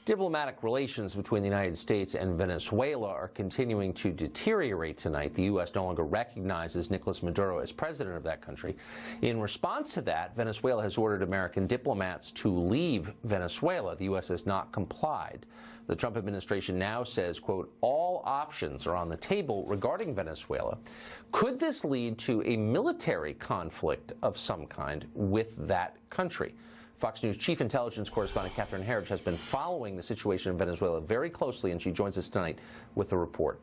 Diplomatic relations between the United States and Venezuela are continuing to deteriorate tonight. The U.S. no longer recognizes Nicolas Maduro as president of that country. In response to that, Venezuela has ordered American diplomats to leave Venezuela. The U.S. has not complied. The Trump administration now says, quote, all options are on the table regarding Venezuela. Could this lead to a military conflict of some kind with that country? Fox News chief intelligence correspondent Catherine Herridge has been following the situation in Venezuela very closely, and she joins us tonight with the report.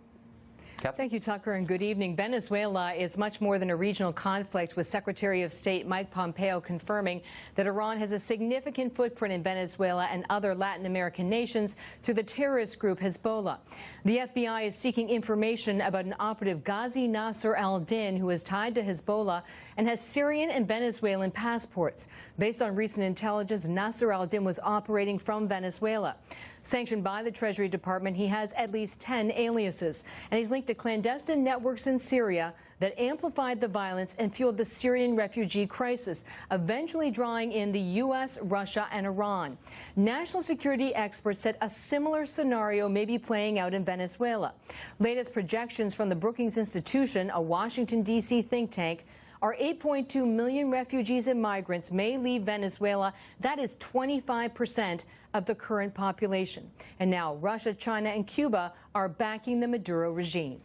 Thank you, Tucker, and good evening. Venezuela is much more than a regional conflict, with Secretary of State Mike Pompeo confirming that Iran has a significant footprint in Venezuela and other Latin American nations through the terrorist group Hezbollah. The FBI is seeking information about an operative, Ghazi Nasser al-Din, who is tied to Hezbollah and has Syrian and Venezuelan passports. Based on recent intelligence, Nasser al-Din was operating from Venezuela. Sanctioned by the Treasury Department, he has at least 10 aliases, and he's linked to clandestine networks in Syria that amplified the violence and fueled the Syrian refugee crisis, eventually drawing in the U.S., Russia, and Iran. National security experts said a similar scenario may be playing out in Venezuela. Latest projections from the Brookings Institution, a Washington, D.C. think tank, are 8.2 million refugees and migrants may leave Venezuela. That is 25% of the current population. And now Russia, China, and Cuba are backing the Maduro regime.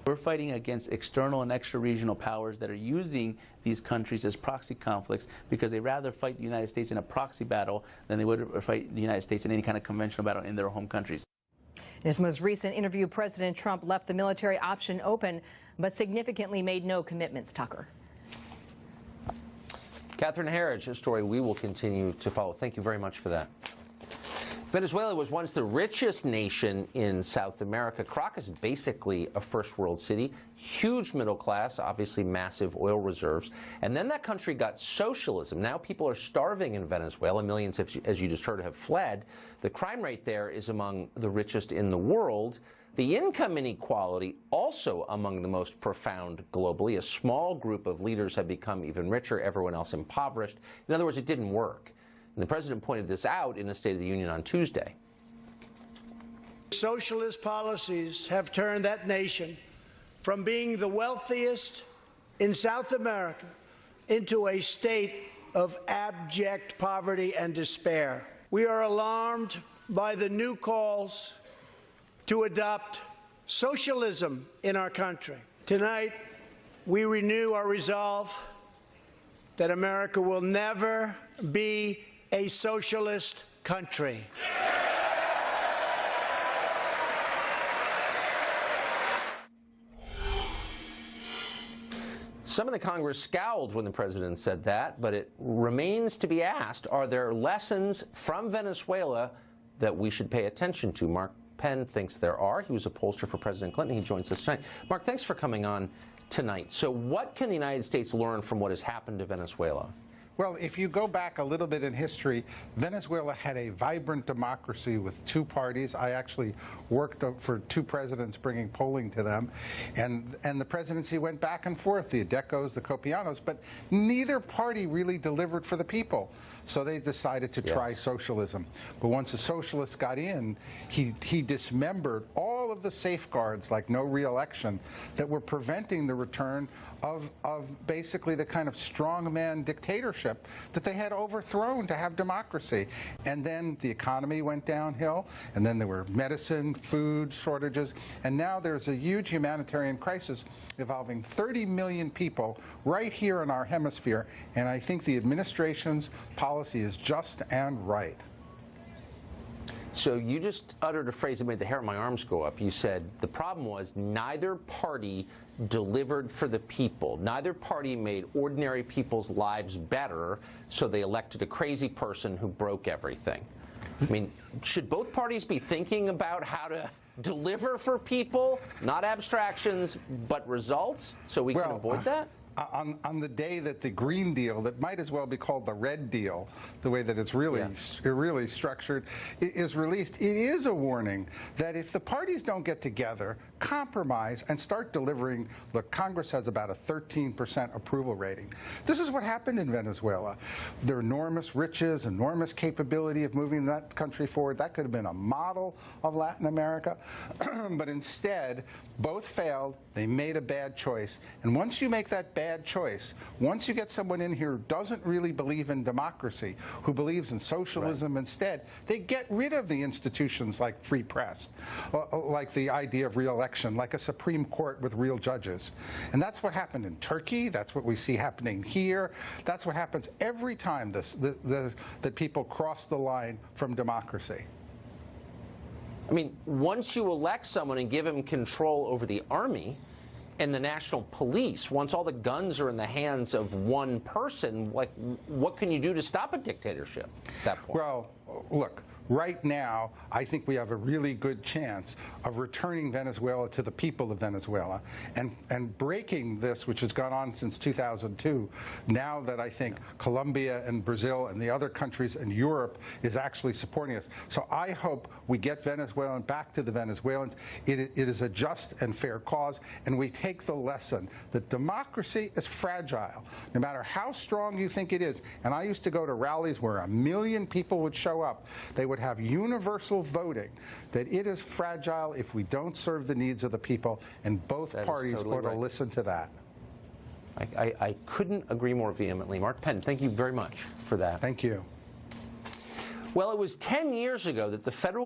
We're fighting against external and extra-regional powers that are using these countries as proxy conflicts because they rather fight the United States in a proxy battle than they would fight the United States in any kind of conventional battle in their home countries. In his most recent interview, President Trump left the military option open, but significantly made no commitments. Tucker. Catherine Herridge, a story we will continue to follow. Thank you very much for that. Venezuela was once the richest nation in South America. Caracas is basically a first world city, huge middle class, obviously massive oil reserves. And then that country got socialism. Now people are starving in Venezuela. Millions, as you just heard, have fled. The crime rate there is among the richest in the world. The income inequality also among the most profound globally. A small group of leaders have become even richer, everyone else impoverished. In other words, it didn't work. And the president pointed this out in the State of the Union on Tuesday. Socialist policies have turned that nation from being the wealthiest in South America into a state of abject poverty and despair. We are alarmed by the new calls to adopt socialism in our country. Tonight, we renew our resolve that America will never be a socialist country. Some in the Congress scowled when the president said that, but it remains to be asked, are there lessons from Venezuela that we should pay attention to? Mark Penn thinks there are. He was a pollster for President Clinton. He joins us tonight. Mark, thanks for coming on tonight. So what can the United States learn from what has happened to Venezuela? Well, if you go back a little bit in history, Venezuela had a vibrant democracy with two parties. I actually worked for two presidents bringing polling to them. And the presidency went back and forth, the Adecos, the Copianos, but neither party really delivered for the people. So they decided to try socialism. But once the socialists got in, he dismembered all of the safeguards, like no re-election, that were preventing the return of basically the kind of strongman dictatorship that they had overthrown to have democracy. And then the economy went downhill, and then there were medicine, food shortages, and now there's a huge humanitarian crisis involving 30 million people right here in our hemisphere, and I think the administration's policy is just and right. So you just uttered a phrase that made the hair on my arms go up. You said the problem was neither party delivered for the people. Neither party made ordinary people's lives better, so they elected a crazy person who broke everything. I mean, should both parties be thinking about how to deliver for people, not abstractions, but results, so we can avoid that? on the day that the Green Deal, that might as well be called the Red Deal, the way that it's really really structured, is released, it is a warning that if the parties don't get together, compromise, and start delivering, look, Congress has about a 13% approval rating. This is what happened in Venezuela. Their enormous riches, enormous capability of moving that country forward, that could have been a model of Latin America. But instead, both failed. They made a bad choice. And once you make that bad choice, once you get someone in here who doesn't really believe in democracy, who believes in socialism instead, they get rid of the institutions like free press, like the idea of re-election, like a Supreme Court with real judges. And that's what happened in Turkey. That's what we see happening here. That's what happens every time that people cross the line from democracy. I mean, once you elect someone and give him control over the army and the national police, once all the guns are in the hands of one person, like, what can you do to stop a dictatorship at that point? Well, look, right now, I think we have a really good chance of returning Venezuela to the people of Venezuela and breaking this, which has gone on since 2002, now that I think Colombia and Brazil and the other countries in Europe is actually supporting us. So I hope we get Venezuela back to the Venezuelans. It is a just and fair cause, and we take the lesson that democracy is fragile, no matter how strong you think it is. And I used to go to rallies where 1 million people would show up. They would have universal voting, that it is fragile if we don't serve the needs of the people, and both parties ought to listen to that. I couldn't agree more vehemently. Mark Penn, thank you very much for that. Thank you. Well, it was 10 years ago that the federal